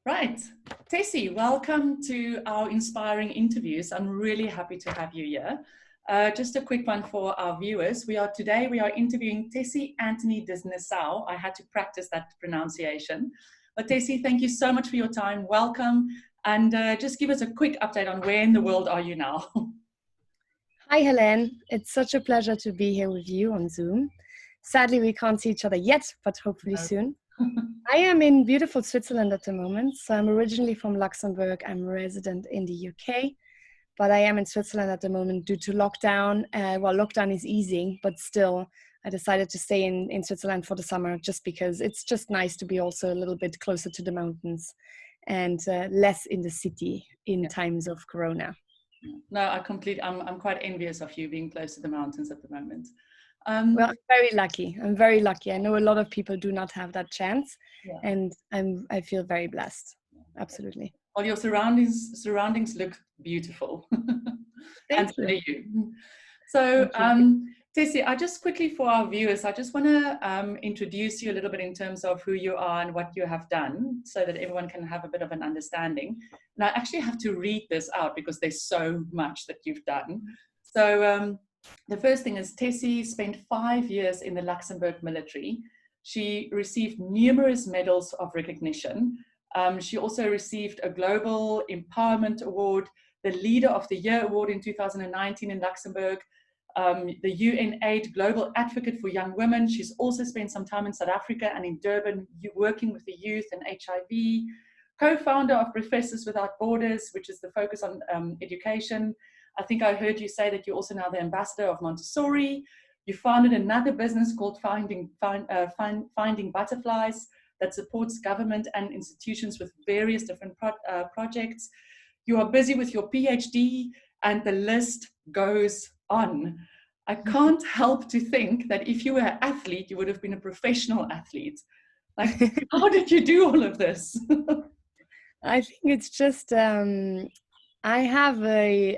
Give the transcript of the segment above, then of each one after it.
Right. Tessy, welcome to our inspiring interviews. I'm really happy to have you here. Just a quick one for our viewers. Today we are interviewing Tessy Antony de Nassau. I had to practice that pronunciation. But Tessy, thank you so much for your time. Welcome. And just give us a quick update on where in the world are you now? Hi, Helene. It's such a pleasure to be here with you on Zoom. Sadly, we can't see each other yet, but hopefully soon. I am in beautiful Switzerland at the moment. So I'm originally from Luxembourg. I'm a resident in the UK, but I am in Switzerland at the moment due to lockdown. Well, lockdown is easing, but still, I decided to stay in Switzerland for the summer just because it's just nice to be also a little bit closer to the mountains and less in the city in times of Corona. No, I'm quite envious of you being close to the mountains at the moment. Well, I'm very lucky. I'm very lucky. I know a lot of people do not have that chance, and I feel very blessed. Absolutely. Well, your surroundings look beautiful. Thank you. So, Tessy, I just quickly for our viewers, I just want to introduce you a little bit in terms of who you are and what you have done so that everyone can have a bit of an understanding. And I actually have to read this out because there's so much that you've done. So the first thing is Tessy spent 5 years in the Luxembourg military. She received numerous medals of recognition. She also received a Global Empowerment Award, the Leader of the Year Award in 2019 in Luxembourg, the UNAID Global Advocate for Young Women. She's also spent some time in South Africa and in Durban working with the youth and HIV, co-founder of Professors Without Borders, which is the focus on education. I think I heard you say that you're also now the ambassador of Montessori. You founded another business called Finding Butterflies that supports government and institutions with various different projects. You are busy with your PhD, and the list goes on. I can't help to think that if you were an athlete, you would have been a professional athlete. Like, how did you do all of this? I think it's just I have a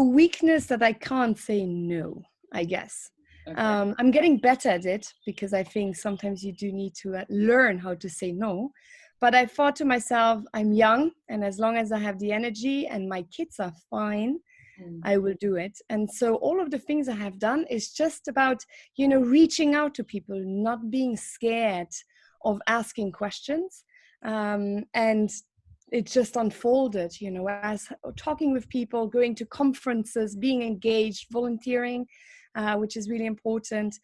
weakness that I can't say no, I guess. Okay. I'm getting better at it because I think sometimes you do need to learn how to say no. But I thought to myself, I'm young, and as long as I have the energy and my kids are fine, I will do it. And so all of the things I have done is just about, reaching out to people, not being scared of asking questions. And it just unfolded, as talking with people, going to conferences, being engaged, volunteering, which is really important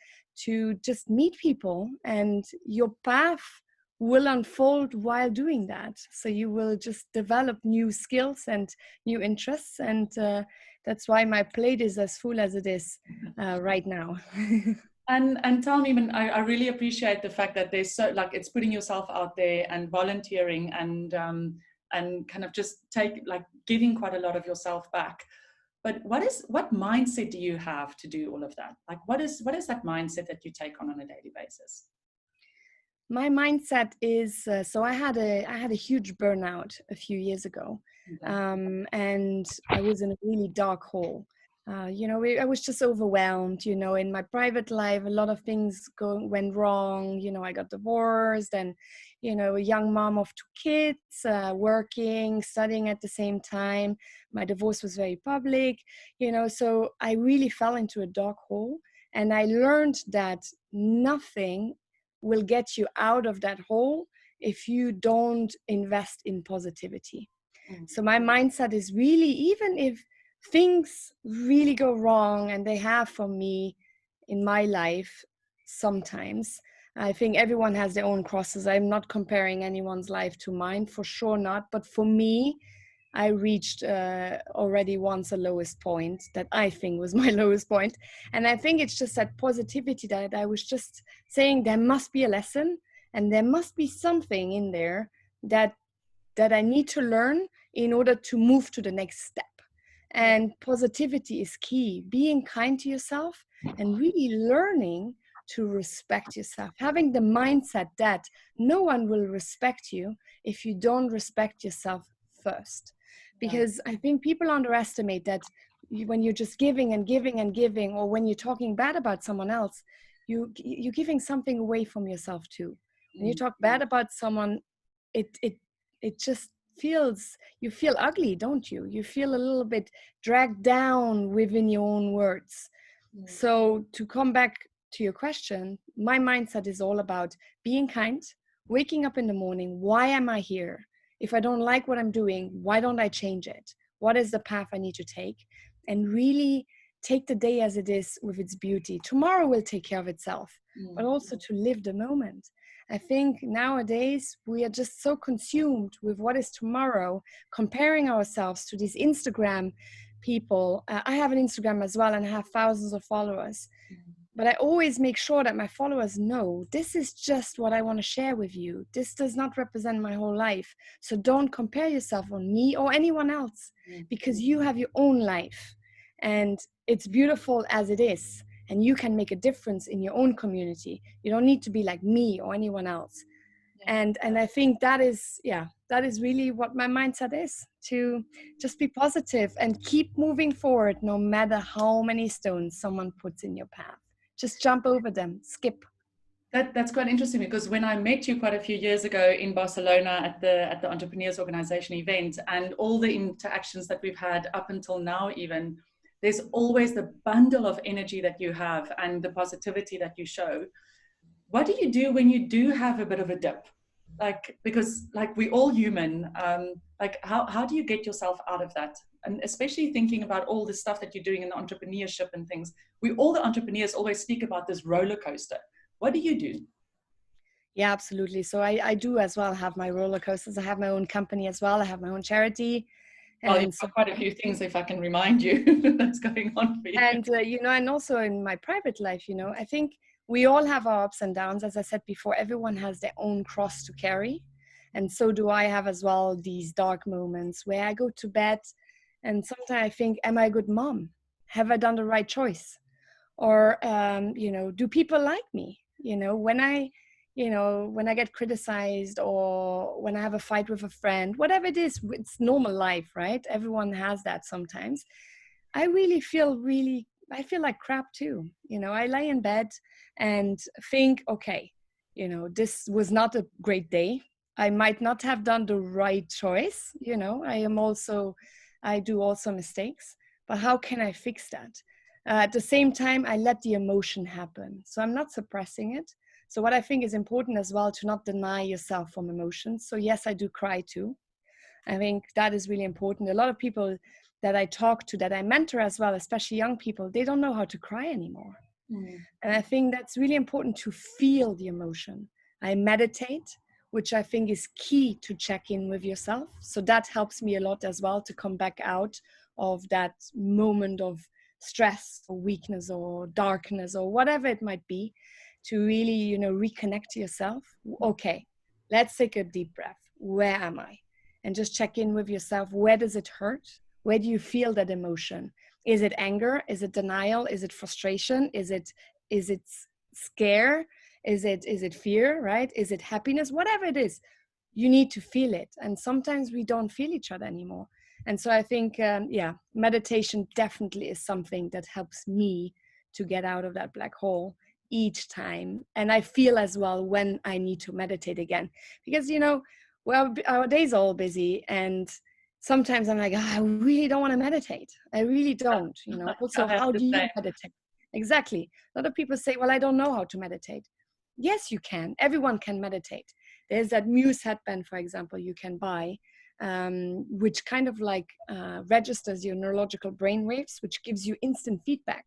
to just meet people, and your path will unfold while doing that. So you will just develop new skills and new interests. And that's why my plate is as full as it is right now. And tell me, I really appreciate the fact that there's it's putting yourself out there and volunteering and kind of just giving quite a lot of yourself back. But what mindset do you have to do all of that? Like, what is that mindset that you take on a daily basis? My mindset is, so I had a huge burnout a few years ago, and I was in a really dark hole. I was just overwhelmed, in my private life, a lot of things went wrong. I got divorced and, a young mom of 2 kids, working, studying at the same time. My divorce was very public, so I really fell into a dark hole, and I learned that nothing will get you out of that hole if you don't invest in positivity. So my mindset is really, even if things really go wrong, and they have for me in my life sometimes, I think everyone has their own crosses. I'm not comparing anyone's life to mine, for sure not. But for me, I reached already once a lowest point that I think was my lowest point. And I think it's just that positivity that I was just saying there must be a lesson, and there must be something in there that I need to learn in order to move to the next step. And positivity is key. Being kind to yourself and really learning to respect yourself. Having the mindset that no one will respect you if you don't respect yourself first. Because I think people underestimate that when you're just giving and giving and giving, or when you're talking bad about someone else, you're giving something away from yourself too. When you talk bad about someone, it just feels, you feel ugly, don't you? You feel a little bit dragged down within your own words. So to come back to your question, my mindset is all about being kind, waking up in the morning. Why am I here? If I don't like what I'm doing, why don't I change it? What is the path I need to take? And really take the day as it is with its beauty. Tomorrow will take care of itself, but also to live the moment. I think nowadays we are just so consumed with what is tomorrow, comparing ourselves to these Instagram people. I have an Instagram as well and I have thousands of followers. But I always make sure that my followers know this is just what I want to share with you. This does not represent my whole life. So don't compare yourself on me or anyone else, because you have your own life and it's beautiful as it is. And you can make a difference in your own community. You don't need to be like me or anyone else. And I think that is really what my mindset is, to just be positive and keep moving forward no matter how many stones someone puts in your path. Just jump over them, skip. That's quite interesting, because when I met you quite a few years ago in Barcelona at the Entrepreneurs Organization event, and all the interactions that we've had up until now, even, there's always the bundle of energy that you have and the positivity that you show. What do you do when you do have a bit of a dip? Like, because like we all human, like how do you get yourself out of that? And especially thinking about all the stuff that you're doing in the entrepreneurship and things, all the entrepreneurs always speak about this roller coaster. What do you do? Yeah, absolutely. So I do as well have my roller coasters. I have my own company as well. I have my own charity. Well, you've got quite a few things, if I can remind you, that's going on for you. And, and also in my private life, I think we all have our ups and downs. As I said before, everyone has their own cross to carry. And so do I have as well these dark moments where I go to bed and sometimes I think, am I a good mom? Have I done the right choice? Or, do people like me? When I get criticized or when I have a fight with a friend, whatever it is, it's normal life, right? Everyone has that sometimes. I feel like crap too. I lay in bed and think, okay, this was not a great day. I might not have done the right choice. I do also mistakes, but how can I fix that? At the same time, I let the emotion happen. So I'm not suppressing it. So what I think is important as well, to not deny yourself from emotions. So yes, I do cry too. I think that is really important. A lot of people that I talk to, that I mentor as well, especially young people, they don't know how to cry anymore. And I think that's really important, to feel the emotion. I meditate, which I think is key to check in with yourself. So that helps me a lot as well, to come back out of that moment of stress or weakness or darkness or whatever it might be, to really, reconnect to yourself. Okay, let's take a deep breath. Where am I? And just check in with yourself. Where does it hurt? Where do you feel that emotion? Is it anger? Is it denial? Is it frustration? Is it scare? Is it fear, right? Is it happiness? Whatever it is, you need to feel it. And sometimes we don't feel each other anymore. And so I think, meditation definitely is something that helps me to get out of that black hole each time. And I feel as well when I need to meditate again, because, our days are all busy, and sometimes I'm like, I really don't want to meditate. I really don't, Also, how do you meditate? Exactly. A lot of people say, well, I don't know how to meditate. Yes, you can. Everyone can meditate. There's that Muse headband, for example, you can buy, which kind of like registers your neurological brain waves, which gives you instant feedback.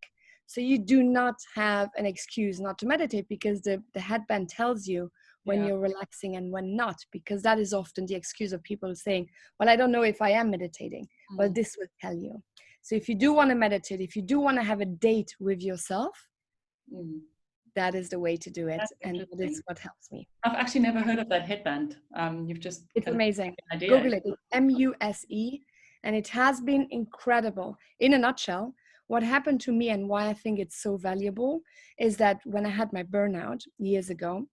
So you do not have an excuse not to meditate, because the headband tells you when you're relaxing and when not, because that is often the excuse of people saying, well, I don't know if I am meditating. Well, this will tell you. So if you do want to meditate, if you do want to have a date with yourself, that is the way to do it. And that is what helps me. I've actually never heard of that headband. It's amazing. Google it. It's MUSE. And it has been incredible. In a nutshell, what happened to me and why I think it's so valuable is that when I had my burnout years ago,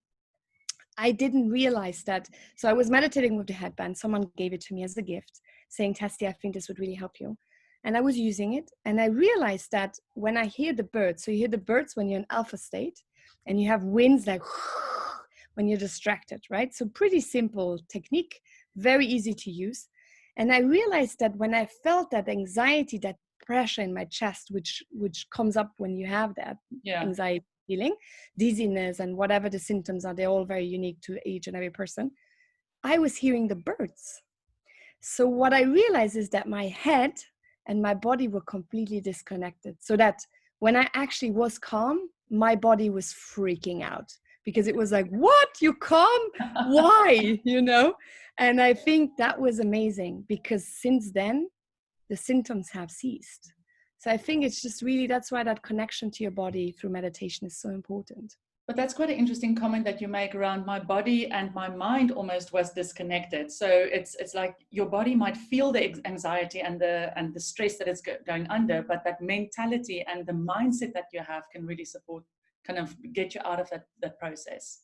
I didn't realize that. So I was meditating with the headband. Someone gave it to me as a gift, saying, Tessy, I think this would really help you. And I was using it. And I realized that when I hear the birds, so you hear the birds when you're in alpha state, and you have winds like, when you're distracted, right? So pretty simple technique, very easy to use. And I realized that when I felt that anxiety, that pressure in my chest, which comes up when you have that anxiety feeling, dizziness and whatever the symptoms are, they're all very unique to each and every person. I was hearing the birds. So what I realized is that my head and my body were completely disconnected. So that when I actually was calm, my body was freaking out because it was like, what, you calm? Why? You know? And I think that was amazing because since then, the symptoms have ceased. So I think it's just really, that's why that connection to your body through meditation is so important. But that's quite an interesting comment that you make around my body and my mind almost was disconnected. So it's like your body might feel the anxiety and the stress that it's going under, but that mentality and the mindset that you have can really support, kind of get you out of that process.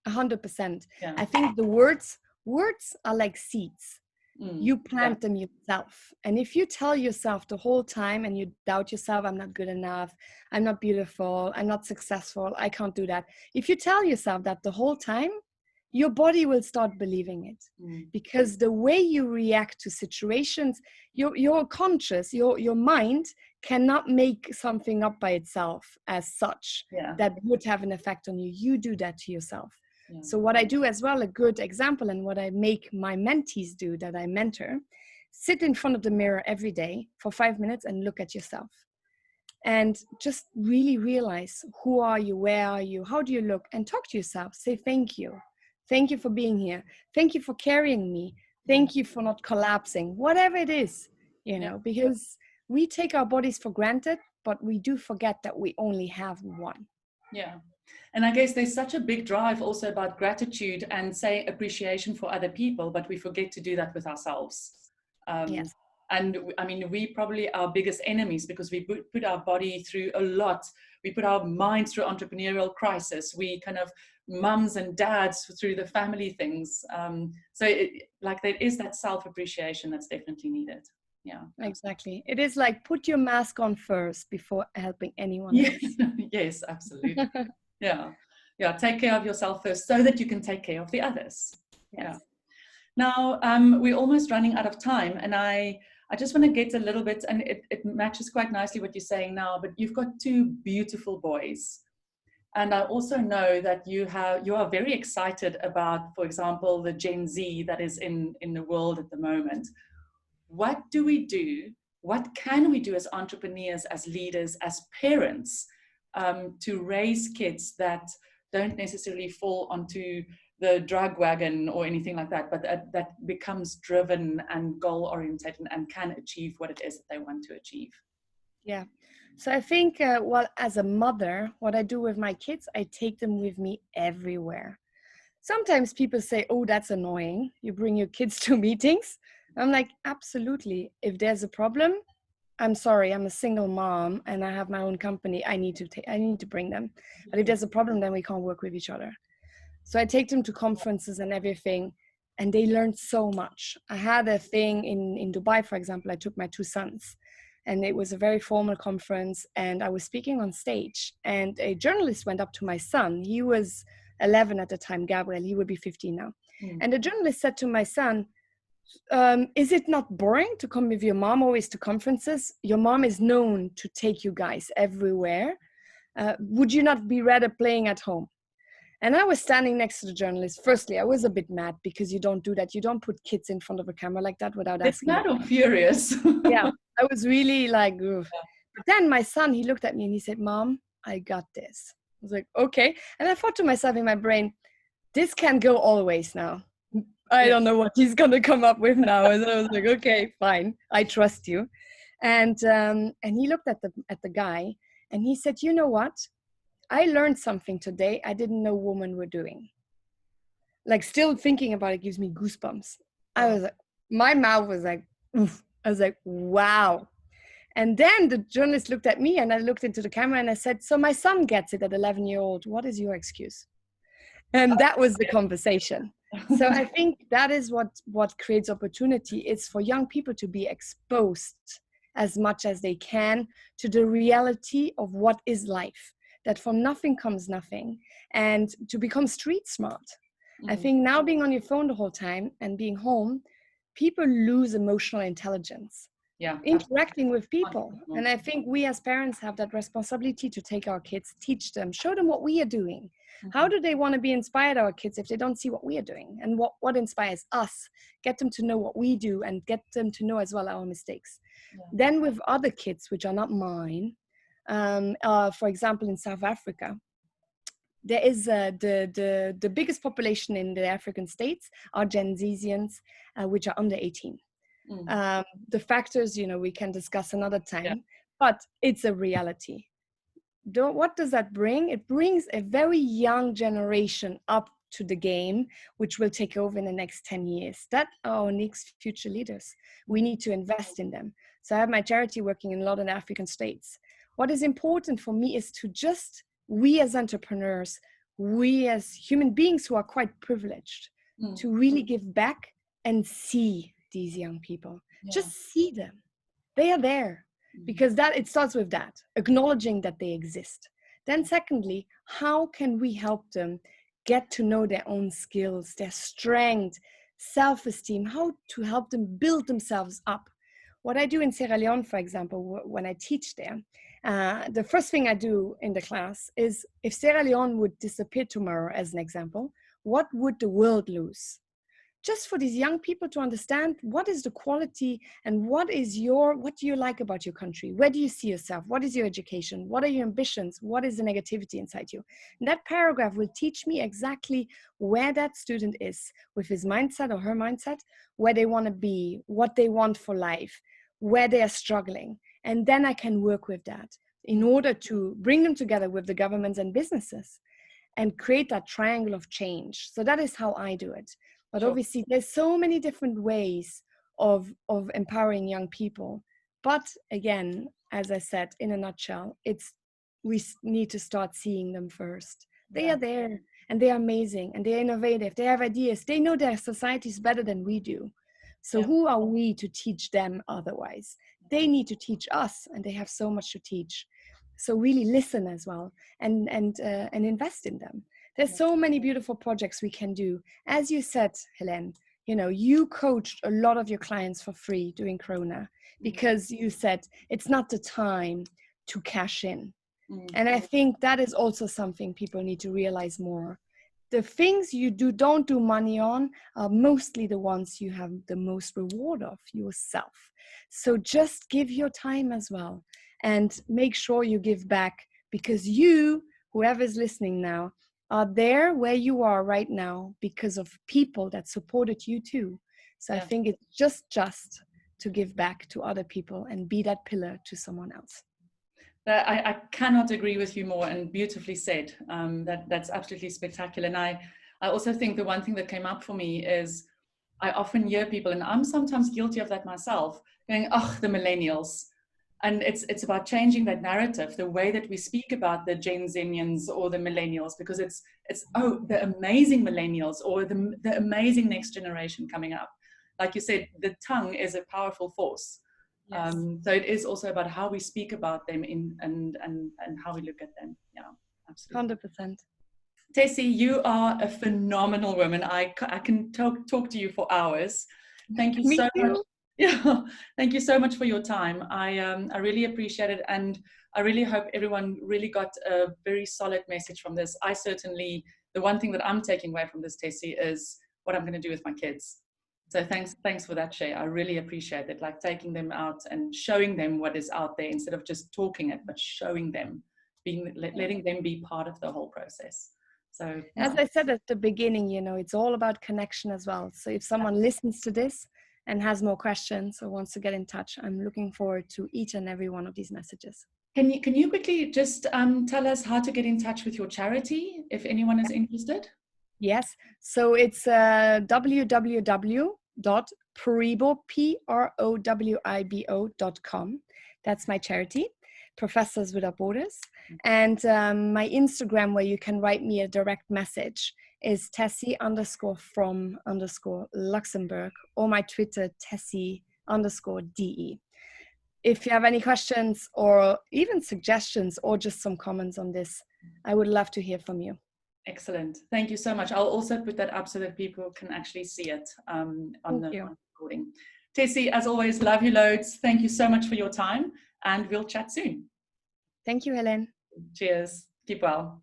100%. Yeah. I think the words are like seeds. You plant yeah. them yourself. And if you tell yourself the whole time and you doubt yourself, I'm not good enough, I'm not beautiful, I'm not successful, I can't do that. If you tell yourself that the whole time, your body will start believing it. Because the way you react to situations, your conscious, your mind cannot make something up by itself as such that would have an effect on you. You do that to yourself. So what I do as well, a good example, and what I make my mentees do that I mentor, sit in front of the mirror every day for 5 minutes and look at yourself. And just really realize, who are you? Where are you? How do you look? And talk to yourself. Say, thank you. Thank you for being here. Thank you for carrying me. Thank you for not collapsing. Whatever it is, you know, because we take our bodies for granted, but we do forget that we only have one. Yeah. And I guess there's such a big drive also about gratitude and say appreciation for other people, but we forget to do that with ourselves. Yes. And I mean, we probably our biggest enemies because we put our body through a lot. We put our minds through entrepreneurial crisis. We kind of mums and dads through the family things. So there is that self-appreciation that's definitely needed. Yeah, exactly. It is like, put your mask on first before helping anyone else. Yes, absolutely. Yeah. Take care of yourself first so that you can take care of the others. Yes. Yeah. Now, we're almost running out of time, and I just want to get a little bit, and it matches quite nicely what you're saying now, but you've got two beautiful boys. And I also know that you are very excited about, for example, the Gen Z that is in the world at the moment. What do we do? What can we do as entrepreneurs, as leaders, as parents to raise kids that don't necessarily fall onto the drug wagon or anything like that, but that becomes driven and goal-oriented and can achieve what it is that they want to achieve? Yeah. So I think, well, as a mother, what I do with my kids, I take them with me everywhere. Sometimes people say, oh, that's annoying. You bring your kids to meetings. I'm like, absolutely. If there's a problem, I'm sorry, I'm a single mom and I have my own company. I need to bring them. But if there's a problem, then we can't work with each other. So I take them to conferences and everything, and they learn so much. I had a thing in Dubai, for example. I took my two sons, and it was a very formal conference, and I was speaking on stage, and a journalist went up to my son. He was 11 at the time, Gabriel. He would be 15 now. And the journalist said to my son, is it not boring to come with your mom always to conferences? Your mom is known to take you guys everywhere. Would you not be rather playing at home? And I was standing next to the journalist. Firstly, I was a bit mad because you don't do that. You don't put kids in front of a camera like that without asking. It's mad or furious. Yeah, I was really like, oof. But then my son, he looked at me and he said, Mom, I got this. I was like, okay. And I thought to myself in my brain, this can go always now. I don't know what he's going to come up with now. And I was like, okay, fine. I trust you. And he looked at the guy and he said, you know what? I learned something today I didn't know women were doing. Like, still thinking about it gives me goosebumps. I was like, my mouth was like, oof. I was like, wow. And then the journalist looked at me and I looked into the camera and I said, so my son gets it at 11-year-old. What is your excuse? And that was the conversation. So I think that is what creates opportunity. It's for young people to be exposed as much as they can to the reality of what is life. that from nothing comes nothing, and to become street smart. I think now being on your phone the whole time and being home, people lose emotional intelligence. Yeah, Interacting with people. 100%. And I think we as parents have that responsibility to take our kids, teach them, show them what we are doing. How do they want to be inspired, our kids, if they don't see what we are doing? And what inspires us? Get them to know what we do and get them to know as well our mistakes. Yeah. Then with other kids, which are not mine, for example, in South Africa, there is the biggest population in the African states are Gen Zians, which are under 18. The factors, we can discuss another time, but it's a reality. What does that bring? It brings a very young generation up to the game, which will take over in the next 10 years. That are our next future leaders. We need to invest in them. So I have my charity working in a lot of African states. What is important for me is to just, we as entrepreneurs, we as human beings who are quite privileged, to really give back and see these young people. Just see them. They are there. Because it starts with that, acknowledging that they exist. Then secondly, how can we help them get to know their own skills, their strength, self-esteem, how to help them build themselves up? What I do in Sierra Leone, for example, when I teach there, the first thing I do in the class is, if Sierra Leone would disappear tomorrow, as an example, what would the world lose? Just for these young people to understand what is the quality and what do you like about your country? Where do you see yourself? What is your education? What are your ambitions? What is the negativity inside you? And that paragraph will teach me exactly where that student is with his mindset or her mindset, where they want to be, what they want for life, where they are struggling. And then I can work with that in order to bring them together with the governments and businesses and create that triangle of change. So that is how I do it. But obviously, there's so many different ways of empowering young people. But again, as I said, in a nutshell, we need to start seeing them first. They are there, and they are amazing, and they're innovative. They have ideas. They know their societies better than we do. So who are we to teach them otherwise? They need to teach us, and they have so much to teach. So really listen as well, and invest in them. There's so many beautiful projects we can do. As you said, Helene, you coached a lot of your clients for free during Corona because you said it's not the time to cash in. And I think that is also something people need to realize more. The things you don't do money on are mostly the ones you have the most reward of yourself. So just give your time as well and make sure you give back, because whoever's listening now, are there where you are right now because of people that supported you too. So I think it's just to give back to other people and be that pillar to someone else. I cannot agree with you more, and beautifully said. That's absolutely spectacular. And I also think the one thing that came up for me is I often hear people, and I'm sometimes guilty of that myself, going, "Oh, the millennials." And it's about changing that narrative, the way that we speak about the Gen Zenians or the millennials, because it's the amazing millennials or the amazing next generation coming up. Like you said, the tongue is a powerful force. Yes. So it is also about how we speak about them and how we look at them. Yeah, absolutely. 100%. Tessy, you are a phenomenal woman. I can talk to you for hours. Thank you so much. Yeah, thank you so much for your time. I really appreciate it, and I really hope everyone really got a very solid message from this. I certainly, the one thing that I'm taking away from this, Tessy, is what I'm going to do with my kids. So thanks for that share. I really appreciate it, like taking them out and showing them what is out there instead of just talking it, but showing them, letting them be part of the whole process. So as I said at the beginning, it's all about connection as well. So if someone listens to this and has more questions or wants to get in touch, I'm looking forward to each and every one of these messages. Can you quickly just tell us how to get in touch with your charity if anyone is interested? Yes, so it's www.prowibo.com. That's my charity, Professors Without Borders. And my Instagram, where you can write me a direct message, is Tessy_from_Luxembourg, or my Twitter, Tessy_DE. If you have any questions or even suggestions or just some comments on this, I would love to hear from you. Excellent. Thank you so much. I'll also put that up so that people can actually see it on the recording. Tessy, as always, love you loads. Thank you so much for your time, and we'll chat soon. Thank you, Helen. Cheers. Keep well.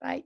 Bye.